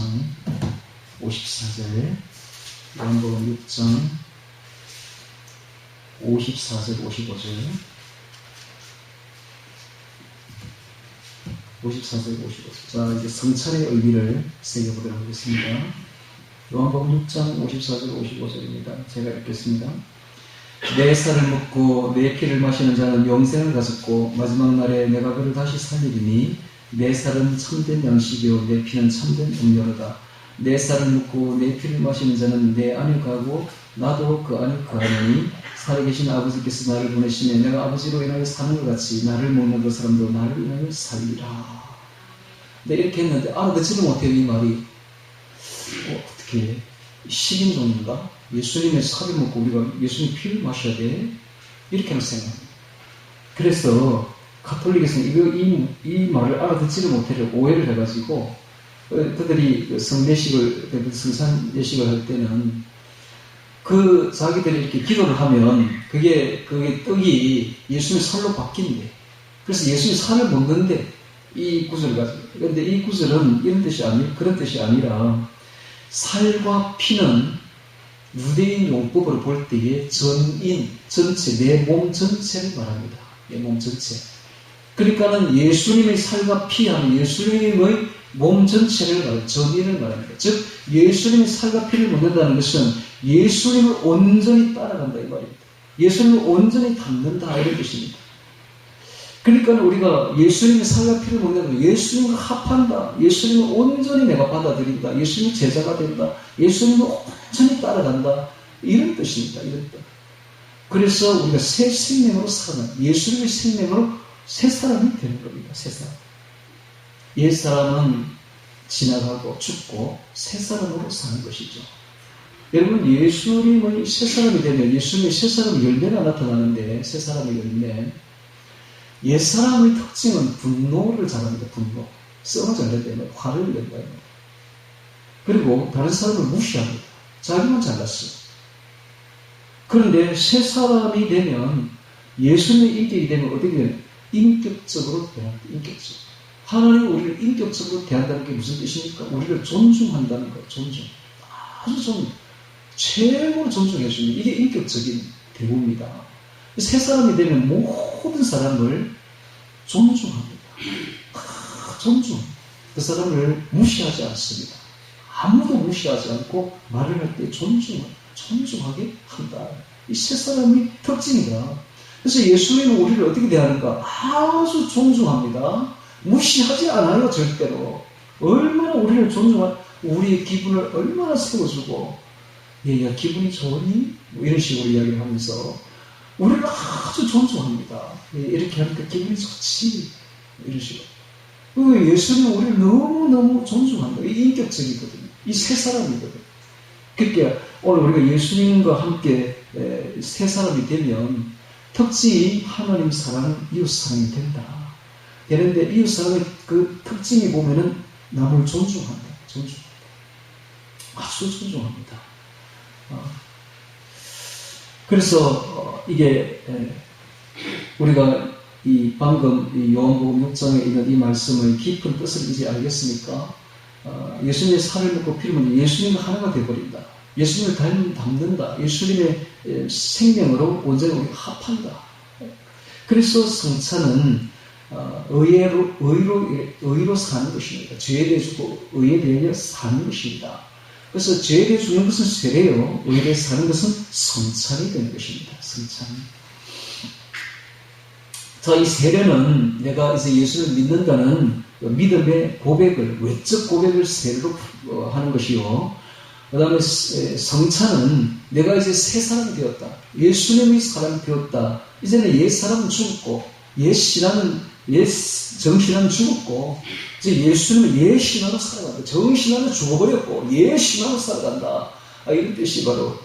54절 요한복음 6장 54절, 55절. 54절, 55절. 자, 이제 성찬의 의미를 새겨보도록 하겠습니다. 요한복음 6장 54절, 55절입니다. 제가 읽겠습니다. 내 살을 먹고 내 피를 마시는 자는 영생을 가졌고 마지막 날에 내가 그를 다시 살리리니 내 살은 참된 양식이요 내 피는 참된 음료로다. 내 살을 먹고 내 피를 마시는 자는 내 안에 가고 나도 그 안에 거하노니 살아계신 아버지께서 나를 보내시며 내가 아버지로 인하여 사는 것 같이 나를 먹는 그 사람도 나를 인하여 살리라. 네, 이렇게 했는데 알아듣지도 못해요. 이 말이 어떻게 식인종인가? 예수님의 살을 먹고 우리가 예수님 피를 마셔야 돼? 이렇게는 생각합니다. 그래서 가톨릭에서는 이 말을 알아듣지를 못해요. 오해를 해가지고 그들이 성례식을, 성산 예식을 할 때는 자기들이 이렇게 기도를 하면 그게 떡이 예수님의 살로 바뀐대. 그래서 예수님의 살을 먹는데 이 구절을 가지고. 그런데 이 구절은 그런 뜻이 아니라 살과 피는 유대인 용법으로 볼 때에 전체, 내 몸 전체를 말합니다. 내 몸 전체. 그러니까는 예수님의 살과 피 하면 예수님의 몸 전체를 말합니다. 전인을 말합니다. 즉, 예수님의 살과 피를 먹는다는 것은 예수님을 온전히 따라간다 이 말입니다. 예수님을 온전히 닮는다 이런 뜻입니다. 그러니까 우리가 예수님의 살과 피를 먹는다는 건 예수님과 합한다. 예수님을 온전히 내가 받아들인다. 예수님의 제자가 된다. 예수님을 온전히 따라간다. 이런 뜻입니다. 이런 뜻. 그래서 우리가 새 생명으로 살아나 예수님의 생명으로 새 사람이 되는 겁니다. 새 사람. 옛 사람은 지나가고 죽고 새 사람으로 사는 것이죠. 여러분, 예수님의 새 사람이 되면 예수님의 새 사람의 열매가 나타나는데, 새 사람의 열매. 옛 사람의 특징은 분노를 잘합니다. 분노. 썩어 잘낼 때는 화를 낸다. 그리고 다른 사람을 무시합니다. 자기만 잘났어. 그런데 새 사람이 되면 예수님의 인격이 되면 어떻게 되면 인격적으로 대합니다. 인격적으로. 하나님은 우리를 인격적으로 대한다는 게 무슨 뜻입니까? 우리를 존중한다는 거예요. 존중. 아주 최고로 존중해 주는 이게 인격적인 대우입니다. 새 사람이 되면 모든 사람을 존중합니다. 존중. 그 사람을 무시하지 않습니다. 아무도 무시하지 않고 말을 할 때 존중하게 한다. 이 새 사람의 특징이다. 그래서 예수님은 우리를 어떻게 대하는가? 아주 존중합니다. 무시하지 않아요, 절대로. 얼마나 우리를 우리의 기분을 얼마나 세워주고, 얘야, 기분이 좋으니? 뭐 이런 식으로 이야기를 하면서, 우리를 아주 존중합니다. 이렇게 하니까 기분이 좋지. 이런 식으로. 예수님은 우리를 너무너무 존중한다. 이 인격적이거든요. 이 새 사람이거든요. 그러니까 오늘 우리가 예수님과 함께 새 사람이 되면 특징이 하나님 사랑, 이웃 사랑이 된다. 되는데 이웃 사랑의 그 특징이 보면은 남을 존중한다. 아주 존중합니다. 그래서 이게 우리가 방금 이 요한복음 6장에 있는 이 말씀의 깊은 뜻을 이제 알겠습니까? 예수님의 살을 먹고 피를 먹는 예수님과 하나가 되어버린다. 예수님을 닮는다. 예수님의 생명으로 온전히 우리가 합한다. 그래서 성찬은 의로 사는 것입니다. 죄에 대해 주고 의에 대해 사는 것입니다. 그래서 죄에 대해 주는 것은 세례요, 의에 대해 사는 것은 성찬이 되는 것입니다. 성찬. 자, 이 세례는 내가 이제 예수를 믿는다는 믿음의 고백을, 외적 고백을 세례로 하는 것이요. 그 다음에 성찬은 내가 이제 새 사람이 되었다. 예수님의 사람이 되었다. 이제는 옛 사람은 죽었고, 옛 정신화는 죽었고, 이제 예수님은 옛 신화로 살아간다. 정신화는 죽어버렸고, 옛 신화로 살아간다. 이런 뜻이 바로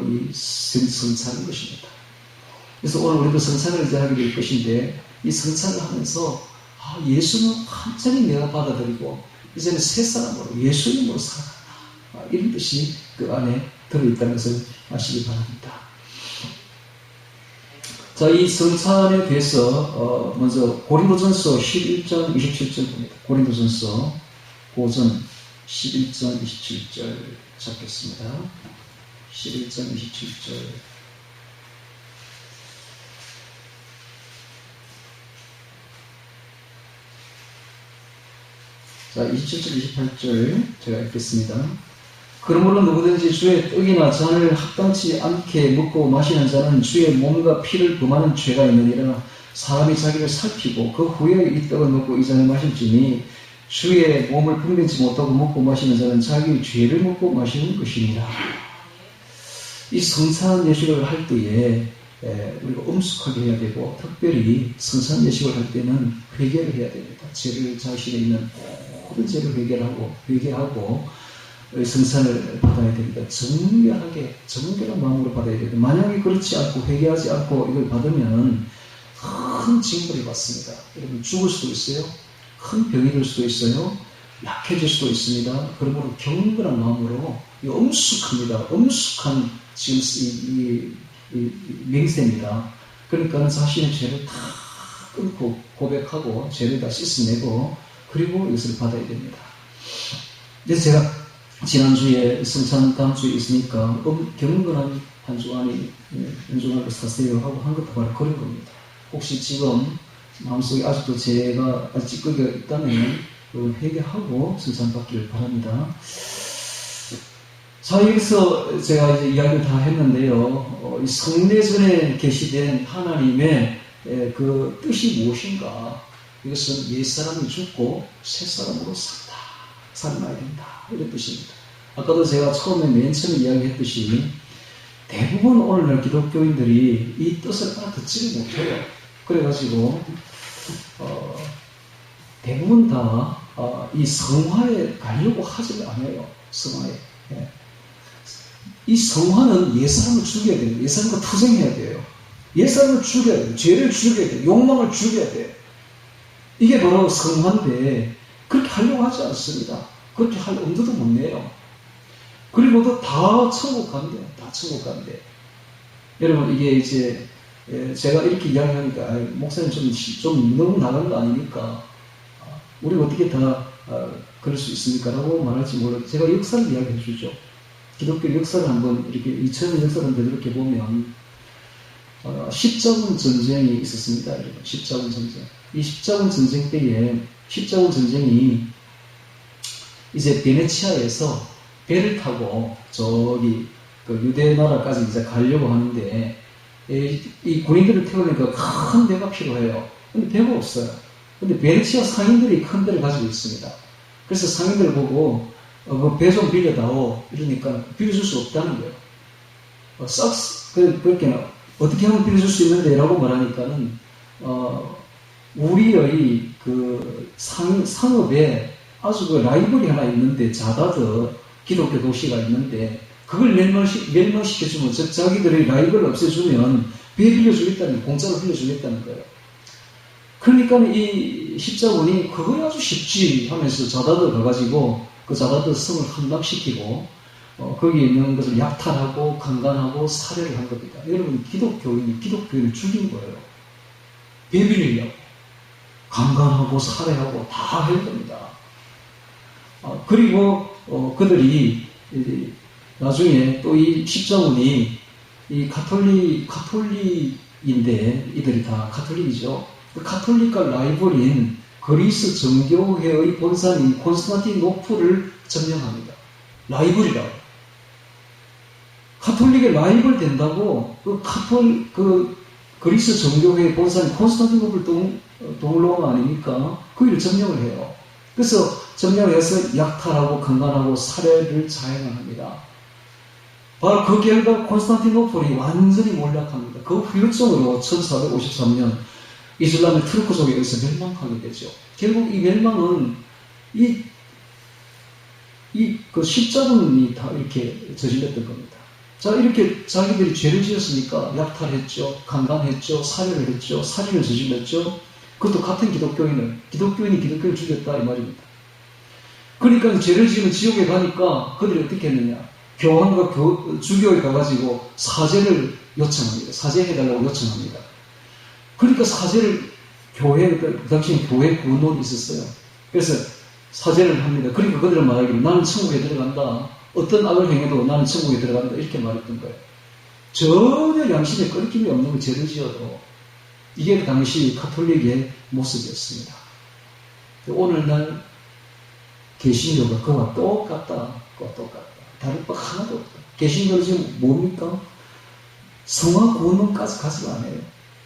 이 성찬인 것입니다. 그래서 오늘 우리도 성찬을 이제 하게 될 것인데, 이 성찬을 하면서, 예수는 완전히 내가 받아들이고, 이제는 새 사람으로, 예수님으로 살아간다. 이런 뜻이 그 안에 들어있다는 것을 아시기 바랍니다. 자, 이 성찬에 대해서, 먼저, 고린도전서 11장 27절 봅니다. 고린도전서 5장 11장 27절 찾겠습니다. 11장 27절. 자, 27절, 28절 제가 읽겠습니다. 그러므로 누구든지 주의 떡이나 잔을 합당치 않게 먹고 마시는 자는 주의 몸과 피를 범하는 죄가 있느니라. 사람이 자기를 살피고 그 후에 이 떡을 먹고 이 잔을 마실지니 주의 몸을 분별치 못하고 먹고 마시는 자는 자기 죄를 먹고 마시는 것이니라. 이 성찬 예식을 할 때에 우리가 엄숙하게 해야 되고, 특별히 성찬 예식을 할 때는 회개를 해야 됩니다. 죄를, 자신에 있는 모든 죄를 회개하고 성찬을 받아야 됩니다. 정결한 마음으로 받아야 됩니다. 만약에 그렇지 않고 회개하지 않고 이걸 받으면 큰 징벌을 받습니다. 여러분, 죽을 수도 있어요. 큰 병이 들 수도 있어요. 약해질 수도 있습니다. 그러므로 경건한 마음으로, 엄숙합니다. 엄숙한 지금 이 맹세입니다. 그러니까 자신의 죄를 다 끊고 고백하고 죄를 다 씻어내고 그리고 이것을 받아야 됩니다. 그래서 제가 지난주에 성찬 다음 주에 있으니까 경건한 한 주간을 사세요 하고 한 것도 바로 그런 겁니다. 혹시 지금 마음속에 아직도 죄가 아직 찌꺼기가 있다면 회개하고 성찬 받기를 바랍니다. 자, 여기서 제가 이제 이야기를 다 했는데요. 이 성례전에 계시된 하나님의 그 뜻이 무엇인가? 이것은 옛사람이 죽고 새사람으로 살아나야 된다. 이런 뜻입니다. 아까도 제가 맨 처음에 이야기했듯이 대부분 오늘날 기독교인들이 이 뜻을 알아듣지를 못해요. 그래가지고 대부분 다 이 성화에 가려고 하지 않아요. 성화에. 이 성화는 옛사람을 죽여야 돼요. 옛사람과 투쟁해야 돼요. 옛사람을 죽여야 돼요. 죄를 죽여야 돼요. 욕망을 죽여야 돼요. 이게 바로 성화인데 그렇게 하려고 하지 않습니다. 그렇게 할 엄두도 못 내요. 그리고도 다 천국 간대요. 다 천국 간대. 여러분, 이게 이제 제가 이렇게 이야기하니까 목사님 좀 너무 나간 거 아닙니까? 우리 어떻게 다 그럴 수 있습니까? 라고 말할지 몰라도 제가 역사를 이야기해 주죠. 기독교 역사를 한번 이렇게 2000년 역사를 한번 이렇게 보면 십자군 전쟁이 있었습니다. 여러분. 십자군 전쟁. 이 십자군 전쟁 때에 십자군 전쟁이 이제 베네치아에서 배를 타고 저기 그 유대 나라까지 이제 가려고 하는데 이 군인들을 태우니까 큰 배가 필요해요. 근데 배가 없어요. 근데 베네치아 상인들이 큰 배를 가지고 있습니다. 그래서 상인들 보고 그 배 좀 빌려다오 이러니까 빌려줄 수 없다는 거예요. 그렇게 어떻게 하면 빌려줄 수 있는데 라고 말하니까는 우리의 그 상업에 아주 그 라이벌이 하나 있는데 자다드 기독교 도시가 있는데 그걸 멸망시켜주면 자기들의 라이벌을 없애주면 배 빌려주겠다는 거예요. 공짜로 빌려주겠다는 거예요. 그러니까 이 십자군이 그거 아주 쉽지 하면서 자다드 가가지고 그 자다드 성을 함락시키고 거기에 있는 것을 약탈하고 강간하고 살해를 한 겁니다. 여러분, 기독교인을 죽인 거예요. 배 빌리려고 강간하고 살해하고 다 할 겁니다. 그리고 그들이 나중에 또 이 십자군이 이 가톨릭인데 이들이 다 가톨릭이죠. 그 가톨릭과 라이벌인 그리스 정교회의 본산인 콘스탄티노플을 점령합니다. 라이벌이라고. 가톨릭의 라이벌 된다고 그 그리스 정교회의 본산인 콘스탄티노플 동로가 아닙니까? 거기를 점령을 해요. 그래서 점령해서 약탈하고 강간하고 살해를 자행합니다. 바로 그 결과 콘스탄티노플이 완전히 몰락합니다. 그 후유증으로 1453년 이슬람의 투르크족에 의해서 멸망하게 되죠. 결국 이 멸망은 그 십자군이 다 이렇게 저질렀던 겁니다. 자, 이렇게 자기들이 죄를 지었으니까 약탈했죠, 강간했죠, 살해를 했죠, 살인을 저질렀죠. 그것도 같은 기독교인이 기독교를 죽였다 이 말입니다. 그러니까 죄를 지으면 지옥에 가니까 그들이 어떻게 했느냐? 교황과 주교에 가가지고 사죄를 요청합니다. 사죄해달라고 요청합니다. 그러니까 사죄를 그 당시에 교회 구원론이 있었어요. 그래서 사죄를 합니다. 그러니까 그들은 말하기를 나는 천국에 들어간다. 어떤 악을 행해도 나는 천국에 들어간다. 이렇게 말했던 거예요. 전혀 양심에 끓김이 없는 거 죄를 지어도 이게 당시 가톨릭의 모습이었습니다. 오늘날 개신교가 그와 똑같다. 그와 똑같다. 다를 바 하나도 없다. 개신교는 지금 뭡니까? 성화 구원론까지 가지고 안 해요.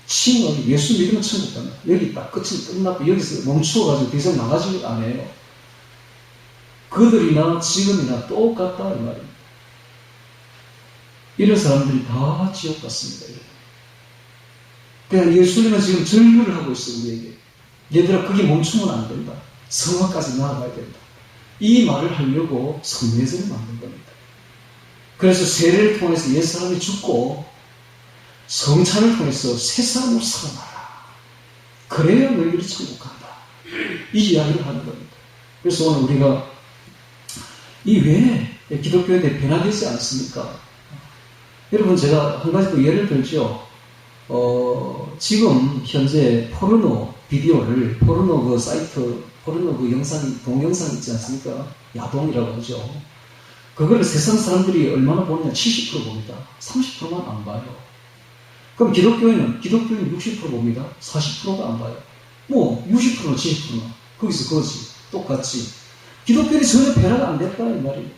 칭을 예수 믿으면 천국 간다. 여기 딱 끝이 끝났고 여기서 멈추어가지고 더 이상 나가지 안 해요. 그들이나 지금이나 똑같다 이 말입니다. 이런 사람들이 다 지옥 갔습니다. 그러니까 예수님은 지금 절규를 하고 있어요. 우리에게. 얘들아 거기 멈추면 안 된다. 성화까지 나아가야 된다. 이 말을 하려고 성례제를 만든 겁니다. 그래서 세례를 통해서 옛 사람이 죽고 성찬을 통해서 새 사람으로 살아나라. 그래야 너희들이 천국 간다. 이 이야기를 하는 겁니다. 그래서 오늘 우리가 이 왜 기독교에 대해 변화되지 않습니까? 여러분 제가 한 가지 또 예를 들죠. 지금 현재 포르노 비디오를 포르노 그 사이트 포르노 그 영상이 동영상 있지 않습니까? 야동이라고 하죠. 그거를 세상 사람들이 얼마나 보느냐? 70% 봅니다. 30%만 안 봐요. 그럼 기독교인은 60% 봅니다. 40%가 안 봐요. 뭐 60%나 70%나 거기서 그거지. 똑같지. 기독교인이 전혀 변화가 안 됐다 이 말입니다.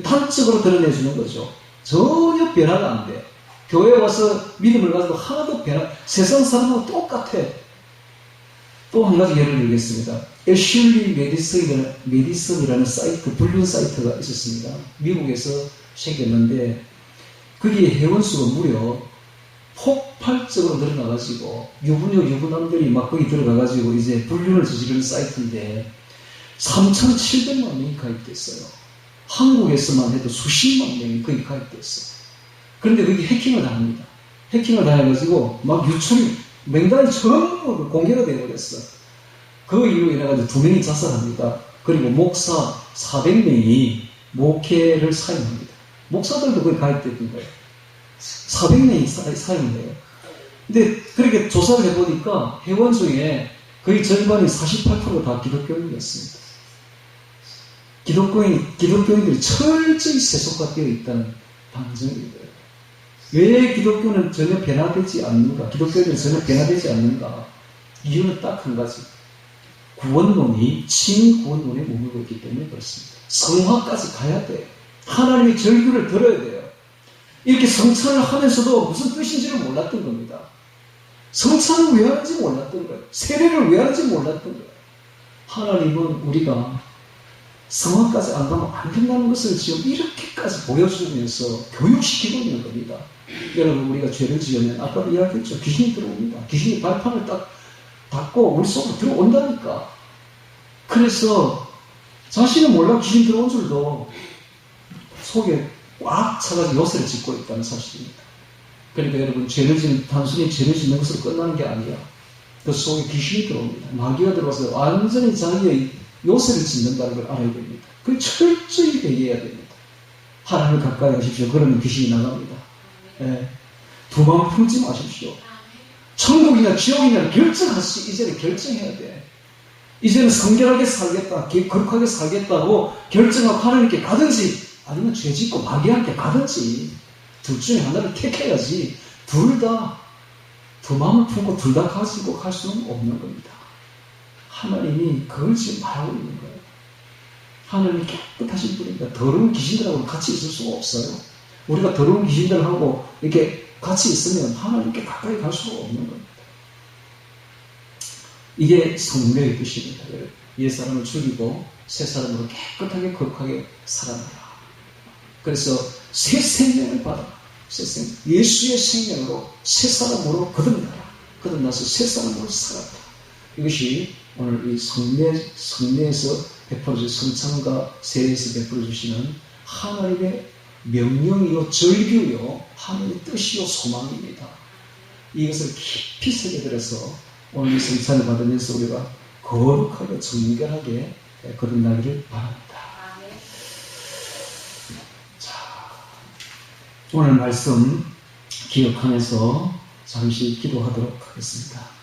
단적으로 드러내주는 거죠. 전혀 변화가 안 돼. 교회에 와서 믿음을 가지고 하나도 세상 사람하고 똑같아. 또 한 가지 예를 들겠습니다. 애슐리 메디슨이라는 사이트, 불륜 사이트가 있었습니다. 미국에서 생겼는데 거기에 회원수가 무려 폭발적으로 늘어나가지고 유부남들이 막 거기 들어가가지고 이제 불륜을 저지르는 사이트인데 3,700만 명이 가입됐어요. 한국에서만 해도 수십만 명이 거기 가입됐어요. 그런데 거기 해킹을 당합니다. 해킹을 당해가지고 막 유출이 명단이 전부 공개가 되어버렸어. 그 이유로 인해가지고 2명이 자살합니다. 그리고 목사 400명이 목회를 사용합니다. 목사들도 거기 가입됐던 거예요. 400명이 사용돼요. 근데 그렇게 조사를 해보니까 회원 중에 거의 절반이 48%가 다 기독교인이었습니다. 기독교인들이 철저히 세속화되어 있다는 방증입니다. 왜 기독교는 전혀 변화되지 않는가? 기독교인은 전혀 변화되지 않는가? 이유는 딱 한 가지. 구원론이 칭구원론에 머물고 있기 때문에 그렇습니다. 성화까지 가야 돼요. 하나님의 절규를 들어야 돼요. 이렇게 성찬을 하면서도 무슨 뜻인지를 몰랐던 겁니다. 성찬을 왜 하는지 몰랐던 거예요. 세례를 왜 하는지 몰랐던 거예요. 하나님은 우리가 성화까지 안 가면 안 된다는 것을 지금 이렇게까지 보여주면서 교육시키고 있는 겁니다. 여러분 우리가 죄를 지으면 아까도 이야기했죠. 귀신이 들어옵니다. 귀신이 발판을 딱 닫고 우리 속으로 들어온다니까. 그래서 자신은 몰라 귀신 들어온 줄도 속에 꽉 차가지고 요새를 짓고 있다는 사실입니다. 그러니까 여러분 단순히 죄를 짓는 것으로 끝나는 게 아니야. 그 속에 귀신이 들어옵니다. 마귀가 들어와서 완전히 자기의 요새를 짓는다는 걸 알아야 됩니다. 그걸 철저히 회개해야 됩니다. 하나님을 가까이 하십시오. 그러면 귀신이 나갑니다. 예. 두 마음 품지 마십시오. 천국이냐 지옥이냐 결정하시. 이제는 결정해야 돼. 이제는 성결하게 살겠다, 거룩하게 살겠다고 결정하고 하나님께 가든지 아니면 죄짓고 마귀한테 가든지 둘 중에 하나를 택해야지. 둘 다 두 마음을 품고 둘 다 가지고 갈 수는 없는 겁니다. 하나님이 그걸 지금 말하고 있는 거예요. 하나님이 깨끗하신 분입니다. 더러운 귀신들하고 같이 있을 수가 없어요. 우리가 더러운 귀신들하고 이렇게 같이 있으면 하나님께 가까이 갈 수가 없는 겁니다. 이게 성례의 뜻입니다. 옛사람을 죽이고 새 사람으로 깨끗하게 거룩하게 살아나라. 그래서 새 생명을 받아. 새 생명. 예수의 생명으로 새 사람으로 거듭나라. 거듭나서 새 사람으로 살아라. 이것이 오늘 이 성례에서 베풀어주신 성찬과 세례에서 베풀어주시는 하나님의 명령이요 절규요 하나님의 뜻이요 소망입니다. 이것을 깊이 새겨들어서 오늘 이 성찬을 받으면서 우리가 거룩하게 정결하게 거듭나기를 바랍니다. 자, 오늘 말씀 기억하면서 잠시 기도하도록 하겠습니다.